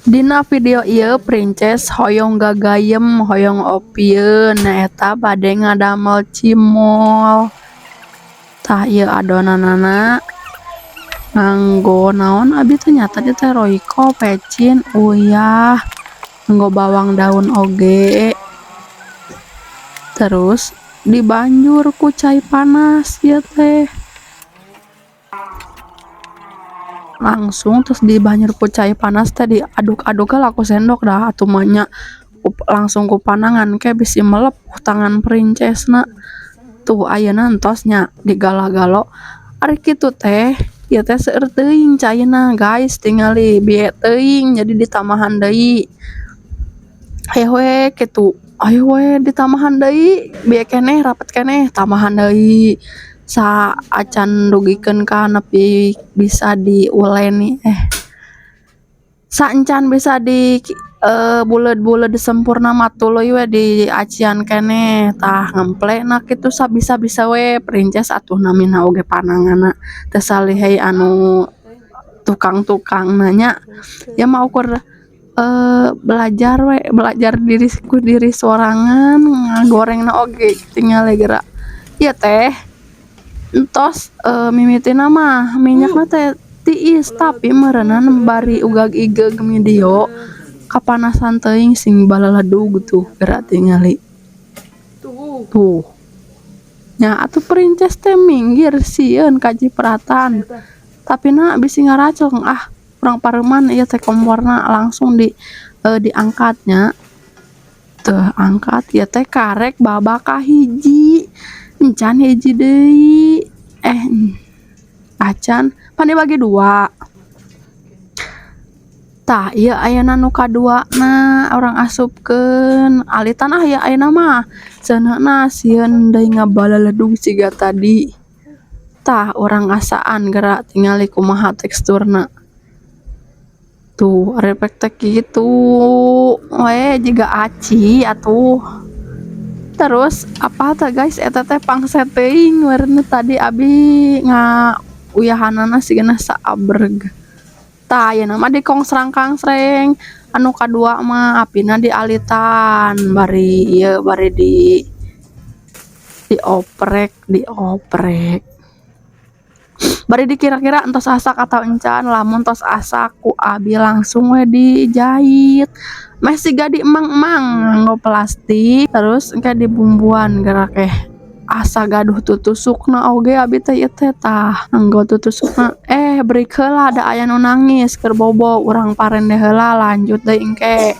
Dina video ieu Princess hoyong gagayem hoyong opieun eta bade ngadamel cimol. Tah ieu adonanana nganggo naon abi teh nyata di teh Royco, pecin, uyah, nganggo bawang daun oge. Terus dibanjur ku cai panas ieu teh. Langsung terus dibanjur ku cai panas teh diaduk-aduk laku sendok dah atuh mah nya langsung ku panangan ke bisi melep ku tangan Princessna. Tuh ayeuna entos nya digala-galo ari kitu teh ieu teh seueur teuing caina guys tingali bieu teuing jadi ditamahan deui. Hayo we kitu, ayo we ditamahan deui bieu keneh rapet keneh tamahan deui. Sa acan dugikeun ka nepi bisa diuleni sa encan bisa di buleud-buleud sempurna mah tuluy we di acian keneh tah ngemplena kitu sabisa-bisa we Princess atuh namina oge pananganna teu salihai anu tukang-tukang nanya ya mah ukur belajar diri sorangan ngagorengna oge tingali geura ieu teh entos mimitina mah minyakna teh tiis tapi meureunna bari ugag-igeg video kapanasan teuing sing balaledug tuh geura tingali tuh nya atuh Princess teh minggir sieun ka cipratan tapi na bisi ngaracung urang pareuman ieu teh komporna langsung diangkatnya teu angkat ieu teh karek babak kahiji encan hiji deui acan pan dibagi dua. Tah ieu ayeuna nu kaduana urang asupkeun alitan ieu ayeuna mah cenahna sieun deui ngabalaledug siga tadi. Tah urang asaan geura tingali kumaha teksturna. Tuh repek teh kitu we jiga aci atuh. Terus apa teh guys eta teh pangset teuing meureunna tadi abi ngauyahanana sigana saabreg. Tah ayeuna mah dikongsrang-kangsreng anu kadua mah apina dialitan bari dioprek bari dikira-kira entos asak atau encan lamun tos asak ku abi langsung we dijahit meh siga di emang-emang nganggo plastik terus engke dibumbuan geura keh asa gaduh tutusukna oge abi teh ieu teh tah nganggo tutusukna breuk heula da aya nu nangis keur bobo urang parende heula lanjut deui engke.